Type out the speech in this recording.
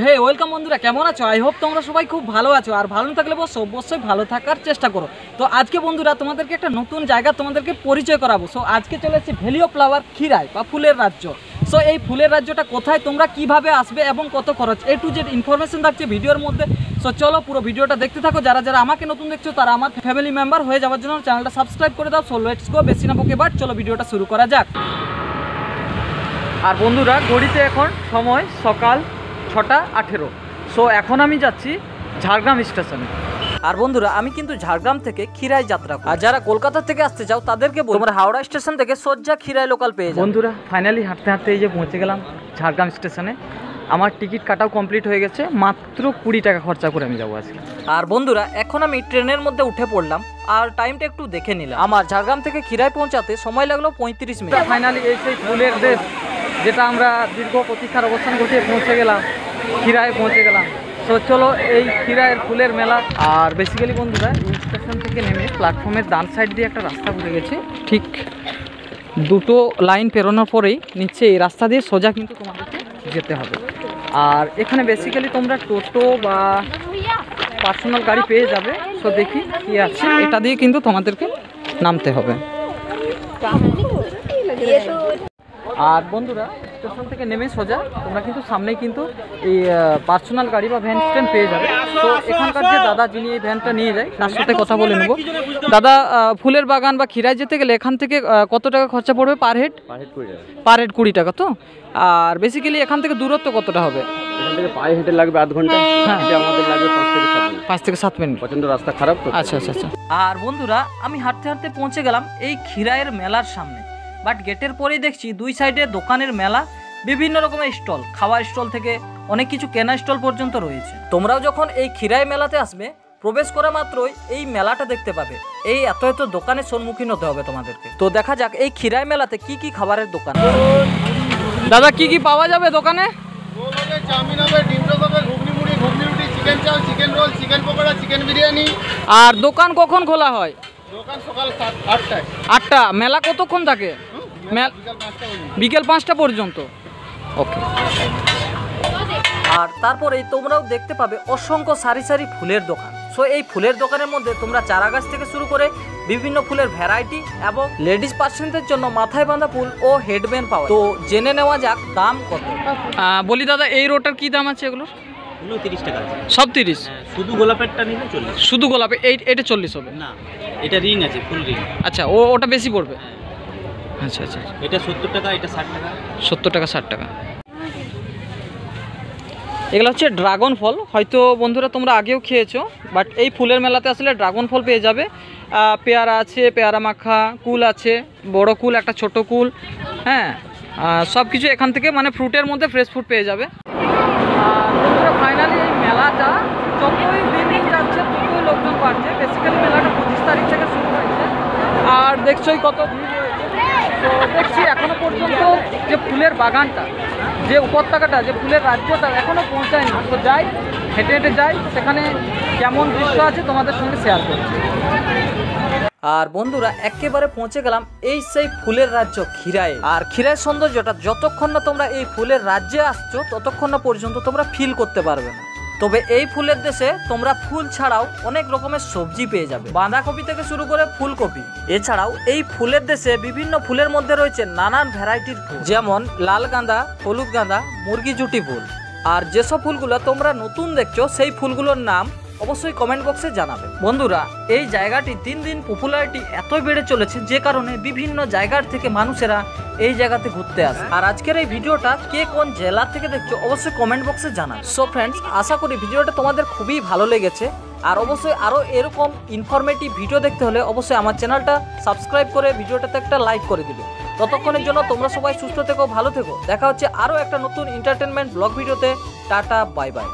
হে welcome বন্ধুরা, কেমন আছো? আই হোপ তোমরা সবাই খুব ভালো আছো, আর ভালো থাকলে অবশ্যই ভালো থাকার চেষ্টা করো। তো আজকে বন্ধুরা তোমাদেরকে একটা নতুন জায়গা তোমাদেরকে পরিচয় করাবো। সো আজকে চলে এসেছি ভ্যালি অফ ফ্লাওয়ার খিরাই বা ফুলের রাজ্য। সো এই ফুলের রাজ্যটা কোথায়, তোমরা কিভাবে আসবে এবং কত খরচ, এ টু জেড ইনফরমেশন থাকছে ভিডিওর মধ্যে। সো চলো পুরো ভিডিওটা দেখতে থাকো। যারা যারা আমাকে নতুন দেখছো তারা আমার ফ্যামিলি মেম্বার হয়ে যাওয়ার জন্য চ্যানেলটা সাবস্ক্রাইব করে দাও। সো লেটস গো, বেশি না বকে বাট চলো ভিডিওটা শুরু করা যাক। আর বন্ধুরা ঘড়িতে এখন সময় সকাল 6:18। সো এখন আমি যাচ্ছি ঝাড়গ্রাম স্টেশনে। আর বন্ধুরা আমি কিন্তু ঝাড়গ্রাম থেকে খিরাই যাত্রা করি। আর যারা কলকাতা থেকে আসতে চাও তাদেরকে তোমরা হাওড়া স্টেশন থেকে সোজা খিরাই লোকাল পেয়ে যাবে। বন্ধুরা ফাইনালি হাঁটতে হাঁটতে এই যে পৌঁছে গেলাম ঝাড়গ্রাম স্টেশনে। আমার টিকিট কাটাও কমপ্লিট হয়ে গেছে, মাত্র 20 টাকা খরচা করে আমি যাবো আজকে। আর বন্ধুরা এখন আমি ট্রেনের মধ্যে উঠে পড়লাম, আর টাইমটা একটু দেখে নিলাম। আমার ঝাড়গ্রাম থেকে খিরাই পৌঁছাতে সময় লাগলো 35 মিনিট। ফাইনালি এই সেই ফুলের দেশ যেটা আমরা দীর্ঘ প্রতীক্ষার অবস্থান ঘটিয়ে পৌঁছে গেলাম, খিরাই পৌঁছে গেলাম। তো চলো এই খিরাইয়ের ফুলের মেলা। আর বেসিক্যালি বন্ধুরা স্টেশন থেকে নেমে প্ল্যাটফর্মের ডান সাইড দিয়ে একটা রাস্তা ঘুরে গেছে, ঠিক দুটো লাইন পেরোনোর পরেই নিচে এই রাস্তা দিয়ে সোজা কিন্তু তোমাদেরকে যেতে হবে। আর এখানে বেসিক্যালি তোমরা টোটো বা পার্সোনাল গাড়ি পেয়ে যাবে। সো দেখি কি আছে, এটা দিয়ে কিন্তু তোমাদেরকে নামতে হবে। আর বন্ধুরা স্টেশন থেকে নেমে সোজা তোমরা কিন্তু সামনেই কিন্তু এই পার্সোনাল গাড়ি বা ভ্যান স্ট্যান্ড পেয়ে যাবে। তো এখানকার যে দাদা যিনি এই ভ্যানটা নিয়ে যায় তার সাথে কথা বলে নেব। দাদা, ফুলের বাগান বা খিরাই যেতে গেলে এখান থেকে কত টাকা খরচা পড়বে পার হেড? পার হেড 20 টাকা। তো আর বেসিক্যালি এখান থেকে দূরত্ব কতটা হবে? এখান থেকে পায়ে হেঁটে লাগবে আধ ঘন্টা। হ্যাঁ, আমাদের লাগবে 5 থেকে 7 মিনিট। প্রচন্ড রাস্তা খারাপ তো। আচ্ছা আচ্ছা আচ্ছা। আর বন্ধুরা আমি হাঁটতে হাঁটতে পৌঁছে গেলাম এই খিরাইয়ের মেলার সামনে। বাট গেটের পরেই দেখছি দুই সাইডে দোকানের মেলা, বিভিন্ন রকমের স্টল, খাওয়ার স্টল থেকে অনেক কিছু কেনা স্টল পর্যন্ত রয়েছে। তোমরাও যখন এই খিরাই মেলাতে আসবে প্রবেশ করা মাত্রই এই মেলাটা দেখতে পাবে। এই এত এত দোকানের সম্মুখীন হতে হবে তোমাদেরকে। তো দেখা যাক এই খিরাই মেলাতে কি কি খাবারের দোকান। দাদা কি কি পাওয়া যাবে দোকানে? চাউমিন হবে, ডিম চপ হবে, ঘুগনি মুড়ি, ঘুগনি রুটি, chicken chow, chicken roll, chicken pakora, chicken biryani. আর দোকান কখন খোলা হয়? দোকান সকাল 8টায়। 8টা। মেলা কতক্ষণ থাকে? বিকেল 5টা পর্যন্ত। ওকে। আর তারপরেই তোমরাও দেখতে পাবে অসংখ্য সারি সারি ফুলের দোকান। সো এই ফুলের দোকানের মধ্যে তোমরা চারা গাছ থেকে শুরু করে বিভিন্ন ফুলের ভ্যারাইটি এবং লেডিস পার্সনদের জন্য মাথায় বাঁধা ফুল ও হেডব্যান্ড পাওয়া। তো জেনে নেওয়া যাক দাম কত। বলি দাদা এই রোটার কি দাম আছে এগুলোর? 30 টাকা আছে। সব 30? শুধু গোলাপেরটা নিলে 40। শুধু গোলাপে এটা 40 হবে না, এটা রিং আছে, ফুল রিং। আচ্ছা, ওটা বেশি পড়বে। আচ্ছা আচ্ছা। এটা 70 টাকা, এটা 60 টাকা। 70 টাকা 60 টাকা। এগুলো হচ্ছে ড্রাগন ফল। হয়তো বন্ধুরা তোমরা আগেও খেয়েছো, বাট এই ফুলের মেলাতে আসলে ড্রাগন ফল পেয়ে যাবে। পেয়ারা আছে, পেয়ারা মাখা, কুল আছে, বড় কুল, একটা ছোট কুল। হ্যাঁ, সব কিছু এখান থেকে মানে ফ্রুটের মধ্যে ফ্রেশ ফ্রুট পেয়ে যাবে। আর বন্ধুরা ফাইনালি এই মেলাটা যতই দিন যাচ্ছে ততই লোকজন বাড়ছে। বেসিক্যালি মেলাটা 25 তারিখ থেকে শুরু হয়েছে, আর দেখছোই কত ভিড় হয়েছে। তো দেখছি এখনো পর্যন্ত যে ফুলের বাগানটা, যে উপত্যকাটা, যে ফুলের রাজ্যটা এখনো পৌঁছায়নি। তো যাই, হেঁটে হেঁটে যাই, সেখানে কেমন দৃশ্য আছে তোমাদের সঙ্গে শেয়ার করছি। আর বন্ধুরা একেবারে পৌঁছে গেলাম এই সেই ফুলের রাজ্য খিরাই। আর খিরাই সৌন্দর্যটা যতক্ষণ না তোমরা এই ফুলের রাজ্যে আসছো ততক্ষণ না পর্যন্ত তোমরা ফিল করতে পারবে না। তবে এই ফুলের দেশে তোমরা ফুল ছাড়াও অনেক রকমের সবজি পেয়ে যাবে, বাঁধাকপি থেকে শুরু করে ফুলকপি। এছাড়াও এই ফুলের দেশে বিভিন্ন ফুলের মধ্যে রয়েছে নানান ভ্যারাইটির ফুল, যেমন লাল গাঁদা, হলুদ গাঁদা, মুরগি জুটি ফুল। আর যেসব ফুলগুলো তোমরা নতুন দেখছো সেই ফুলগুলোর নাম অবশ্যই কমেন্ট বক্সে জানাবে। বন্ধুরা এই জায়গাটি দিন দিন পপুলারিটি এতই বেড়ে চলেছে যে কারণে বিভিন্ন জায়গার থেকে মানুষেরা এই জায়গাতে ঘুরতে আসে। আর আজকের এই ভিডিওটা কে কোন জেলা থেকে দেখছো অবশ্যই কমেন্ট বক্সে জানাবে। সো ফ্রেন্ডস, আশা করি ভিডিওটা তোমাদের খুবই ভালো লেগেছে। আর অবশ্যই আরও এরকম ইনফরমেটিভ ভিডিও দেখতে হলে অবশ্যই আমার চ্যানেলটা সাবস্ক্রাইব করে ভিডিওটাতে একটা লাইক করে দিবে। ততক্ষণের জন্য তোমরা সবাই সুস্থ থেকো, ভালো থেকো। দেখা হচ্ছে আরও একটা নতুন এন্টারটেনমেন্ট ব্লগ ভিডিওতে। Tata, bye bye.